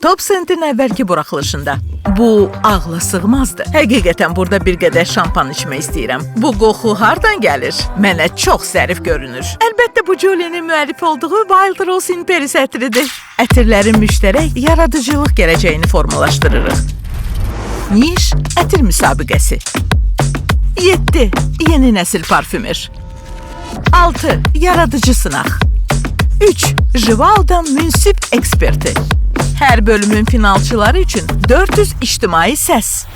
Top Scent'in əvvəlki buraxılışında. Bu ağla sığmazdı. Həqiqətən burada bir qədər şampan içmək istəyirəm. Bu qoxu hardan gəlir? Mənə çox zərif görünür. Əlbəttə bu Julie'nin müəllif olduğu Wild Rose in Paris ətridir. Ətirlərin müştərək yaradıcılıq gələcəyini formalaşdırırıq. Niş ətir müsabiqəsi. 7. Yeni nəsil parfümer. 6. Yaradıcı sınaq. 3. Jivaldan münsif eksperti. Hər bölümün finalçıları üçün 400 ictimai səs.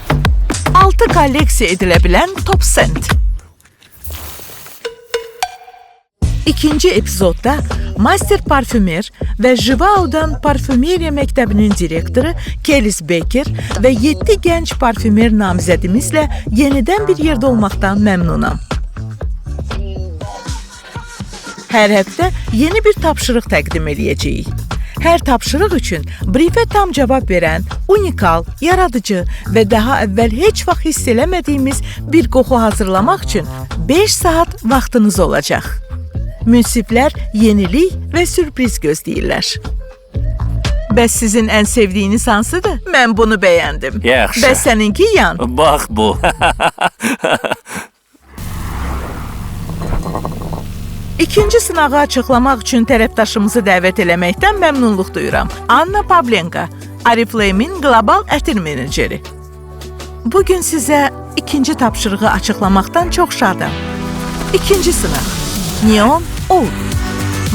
6 kolleksiya edilə bilən Top Scent. İkinci epizodda Master Parfümer və Jivaldan Parfümeriya məktəbinin direktoru Kelis Becker və 7 gənc parfümer namizədimizlə yenidən bir yerdə olmaqdan məmnunam. Hər həftə yeni bir tapşırıq təqdim edəcəyik. Hər tapşırıq üçün briefə tam cavab verən, unikal, yaradıcı və daha əvvəl heç vaxt hiss eləmədiyimiz bir qoxu hazırlamaq üçün 5 saat vaxtınız olacaq. Münsiflər yenilik və sürpriz gözləyirlər. Bəs sizin ən sevdiyiniz hansıdır? Mən bunu bəyəndim. Yaxşı. Bəs səninki Yan? Bax bu. İkinci sınağı açıqlamaq üçün tərəfdaşımızı dəvət eləməkdən məmnunluq duyuram. Anna Pavlenka, Oriflame'in qlobal ətir meneceri. Bugün sizə ikinci tapşırığı açıqlamaqdan çox şadam. İkinci sınaq. Neon Oud.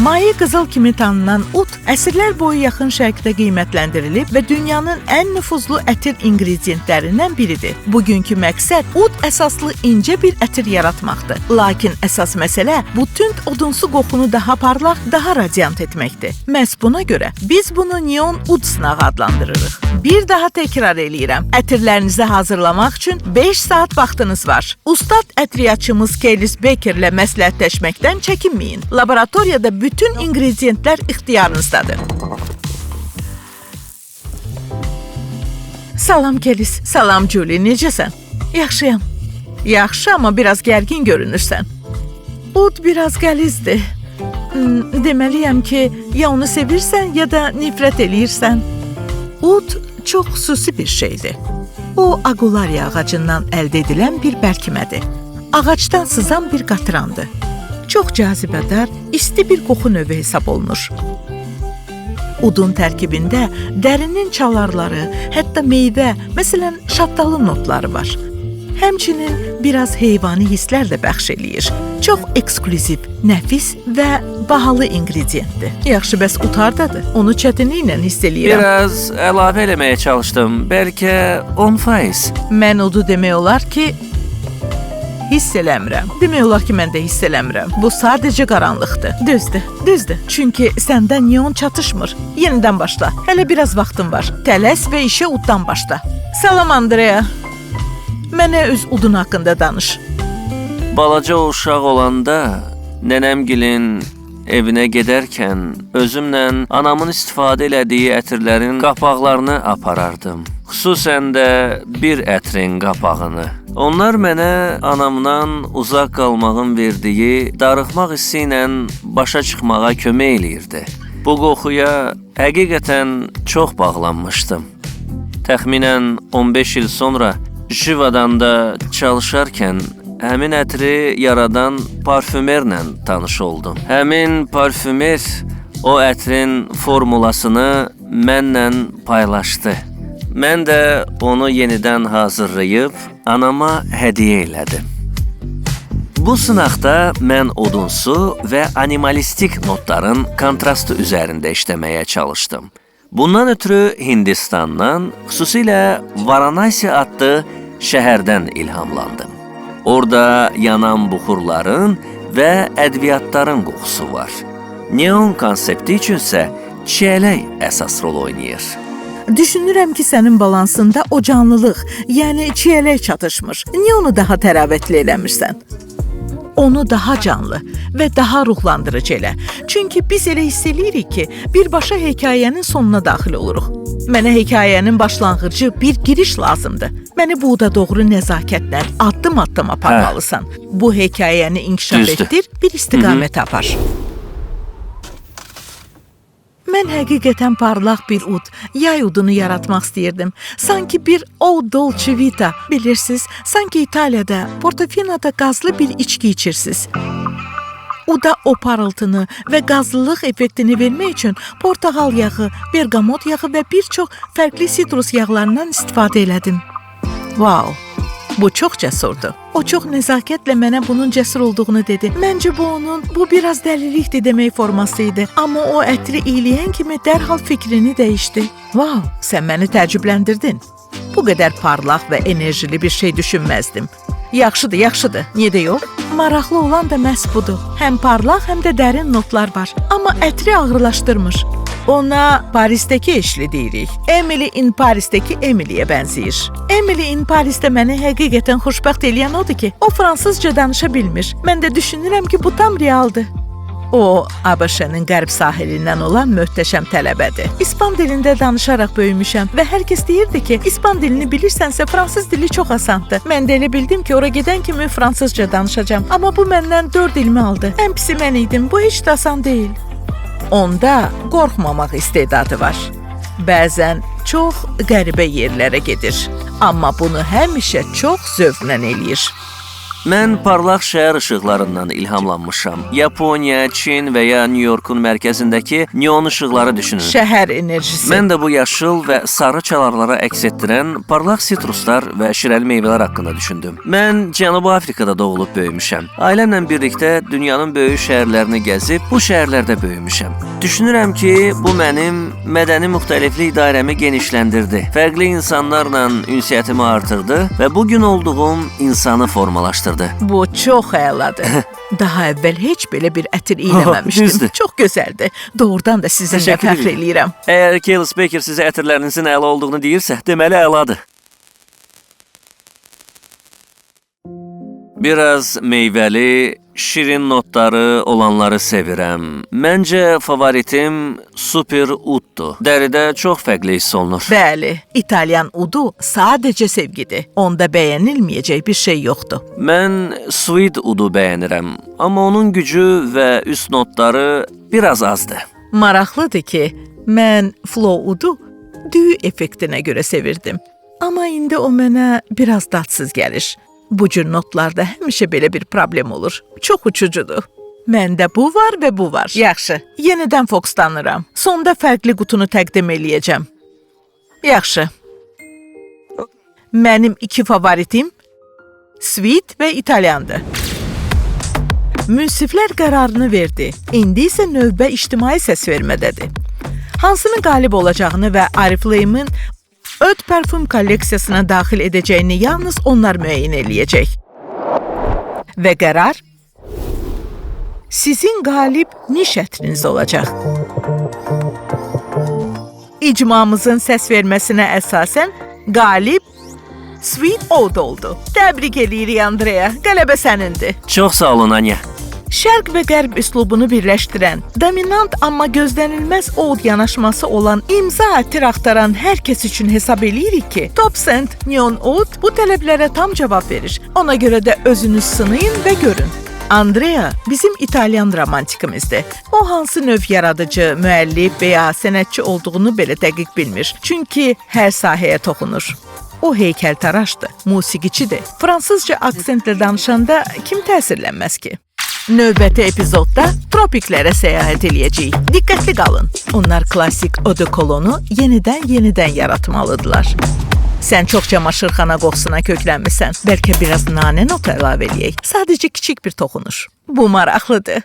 Maye qızıl kimi tanınan ud əsrlər boyu yaxın şərqdə qiymətləndirilib və dünyanın ən nüfuzlu ətir ingrediyentlərindən biridir. Bugünkü məqsəd ud əsaslı incə bir ətir yaratmaqdır. Lakin əsas məsələ bu tünd odunsu qoxunu daha parlaq, daha radiant etməkdir. Məhz buna görə biz bunu neon ud sınağı adlandırırıq. Bir daha təkrar eləyirəm. Ətirlərinizi hazırlamaq üçün 5 saat vaxtınız var. Ustad ətriyyatçımız Kelis Beckerlə məsləhətləşməkdən çəkinməyin. Laboratoriyada bütün ingrediyentlər ixtiyarınızdadır. Salam Kelis, salam Julie, necəsən? Yaxşıyam. Yaxşı, amma biraz gərgin görünürsən. Ud biraz qəlizdir. Deməliyəm ki, ya onu sevirsən, ya da nifrət eləyirsən. Ud çox xüsusi bir şeydir. O, agulariya ağacından əldə edilən bir bərkimədir. Ağacdan sızan bir qatırandır. Çox cazibədar, isti bir qoxu növü hesab olunur. Udun tərkibində dərinin çalarları, hətta meyvə, məsələn, şaftalı notları var. Həmçinin biraz heyvani hisslər də bəxş eləyir. Çox eksklüziv, nəfis və bahalı ingrediyentdir. Yaxşı, bəs ud hardadır? Onu çətinliklə hiss eləyirəm. Biraz əlavə eləməyə çalışdım. Bəlkə 10%. Mən udu demək olar ki, hiss eləmirəm. Demək olar ki, mən də hiss eləmirəm. Bu sadəcə qaranlıqdır. Düzdür. Çünki səndə neon çatışmır. Yenidən başla. Hələ biraz vaxtın var. Tələs və işə uddan başla. Salam Andrea. Mənə öz udun haqqında danış. Balaca uşaq olanda nənəmgilin evinə gedərkən özümlə anamın istifadə elədiyi ətirlərin qapaqlarını aparardım. Xüsusən də bir ətrin qapağını. Onlar mənə anamdan uzaq qalmağın verdiyi darıxmaq hissi ilə başa çıxmağa kömək eləyirdi. Bu qoxuya həqiqətən çox bağlanmışdım. Təxminən 15 il sonra Jivadan da çalışarkən həmin ətri yaradan parfümerlə tanış oldum. Həmin parfümer o ətrin formulasını mənlə paylaşdı. Mən də onu yenidən hazırlayıb anama hədiyyə elədim. Bu sınaqda mən odunsu və animalistik notların kontrastı üzərində işləməyə çalışdım. Bundan ötürü Hindistandan, xüsusilə Varanasi adlı şəhərdən ilhamlandım. Orada yanan buxurların və ədviyyatların qoxusu var. Neon konsepti üçünsə çiyələk əsas rol oynayır. Düşünürəm ki, sənin balansında o canlılıq, yəni çiyələk çatışmır. Niyə onu daha təravətli eləmirsən? Onu daha canlı və daha ruhlandırıcı elə. Çünki biz elə hiss eləyirik ki, birbaşa hekayənin sonuna daxil oluruq. Mənə hekayənin başlanğıcı bir giriş lazımdır. Məni buğda doğru nəzakətlə addım-addım aparmalısan. Bu hekayəni inkişaf etdir, bir istiqamət apar. Mən həqiqətən parlaq bir ud, yay udunu yaratmaq istəyirdim. Sanki bir Eau Dolce Vita, bilirsiniz, sanki İtaliyada, Portofino'da qazlı bir içki içirsiniz. Uda o parıltını və qazlılıq effektini vermək üçün portağal yağı, bergamot yağı və bir çox fərqli sitrus yağlarından istifadə elədim. Wow, bu çox cəsurdur. O çox nəzakətlə mənə bunun cəsur olduğunu dedi. Məncə bu biraz dəlilikdir demək forması idi. Amma o ətri iyiləyən kimi dərhal fikrini dəyişdi. Wow, sən məni təəccübləndirdin. Bu qədər parlaq və enerjili bir şey düşünməzdim. Yaxşıdır, niyə də yox? Maraqlı olan da məhz budur. Həm parlaq, həm də dərin notlar var. Amma ətri ağırlaşdırmır. Ona Parisdəki eşli deyirik. Emily in Parisdəki Emily'yə bənzəyir. Emily in Parisdə məni həqiqətən xoşbəxt eləyən odur ki, o fransızca danışa bilmir. Mən də düşünürəm ki, bu tam realdır. O, ABŞ-nin qərb sahilindən olan möhtəşəm tələbədir. İspan dilində danışaraq böyümüşəm və hər kəs deyirdi ki, İspan dilini bilirsənsə, fransız dili çox asandır. Mən də elə bildim ki, ora gedən kimi fransızca danışacağam. Amma bu məndən 4 ilmi aldı. Ən pisi mən idim. Bu heç də asan deyil. Onda qorxmamaq istedadı var. Bəzən çox qəribə yerlərə gedir. Amma bunu həmişə çox zövqlə eləyir. Mən parlaq şəhər işıqlarından ilhamlanmışam. Yaponiya, Çin və ya New Yorkun mərkəzindəki neon işıqları düşünün. Şəhər enerjisi. Mən də bu yaşıl və sarı çalarlara əks etdirən parlaq sitruslar və şirəli meyvələr haqqında düşündüm. Mən Cənubi Afrikada doğulub böyümüşəm. Ailəmlə birlikdə dünyanın böyük şəhərlərini gəzib bu şəhərlərdə böyümüşəm. Düşünürəm ki, bu mənim mədəni müxtəliflik dairəmi genişləndirdi. Fərqli insanlarla ünsiyyətimi artırdı və bugün olduğum insanı formalaşdırdı. Bu çox əladır. Daha əvvəl heç belə bir ətir iyləməmişdim. Düzdür. Çox gözəldir. Doğrudan da sizinlə fəxr eləyirəm. Əgər Kales Baker sizə ətirlərinizin əla olduğunu deyirsə, deməli əladır. Biraz meyvəli, şirin notları olanları sevirəm. Məncə favoritim super uddur. Dəridə çox fərqli hiss olunur. Bəli, İtalyan udu sadəcə sevgidir. Onda bəyənilməyəcək bir şey yoxdur. Mən sweet udu bəyənirəm, amma onun gücü və üst notları biraz azdır. Maraqlıdır ki, mən flow udu düyü effektinə görə sevirdim. Amma indi o mənə biraz dadsız gəlir. Bu cür notlarda həmişə belə bir problem olur. Çox uçucudur. Məndə bu var və bu var. Yaxşı, yenidən fokuslanıram. Sonda fərqli qutunu təqdim eləyəcəm. Yaxşı. Mənim 2 favoritim sweet və İtalyandır. Münsiflər qərarını verdi. İndi isə növbə ictimai səsvermədədir. Hansının qalib olacağını və Oriflame'in öd parfüm kolleksiyasına daxil edəcəyini yalnız onlar müəyyən eləyəcək. Və qərar sizin qalib niş ətriniz olacaq. İcmamızın səs verməsinə əsasən qalib Sweet Oud oldu. Təbrik edirik Andrea. Qələbə sənindir. Çox sağ olun, Anya. Şərq və qərb üslubunu birləşdirən, dominant amma gözlənilməz oud yanaşması olan imza ətir axtaran hər kəs üçün hesab eləyirik ki, Top Scent Neon Oud bu tələblərə tam cavab verir. Ona görə də özünüz sınayın və görün. Andrea bizim İtalyan romantikimizdir. O hansı növ yaradıcı, müəllif və ya sənətçi olduğunu belə dəqiq bilmir. Çünki hər sahəyə toxunur. O heykəltaraşdır, musiqiçidir. Fransızca aksentlə danışanda kim təsirlənməz ki? Növbəti epizodda tropiklərə səyahət eləyəcəyik. Diqqətli qalın. Onlar klassik eau de cologne-u yenidən yaratmalıdırlar. Sən çox çamaşırxana qoxusuna köklənmisən. Bəlkə biraz nanə notu əlavə eləyək. Sadəcə kiçik bir toxunuş. Bu maraqlıdır.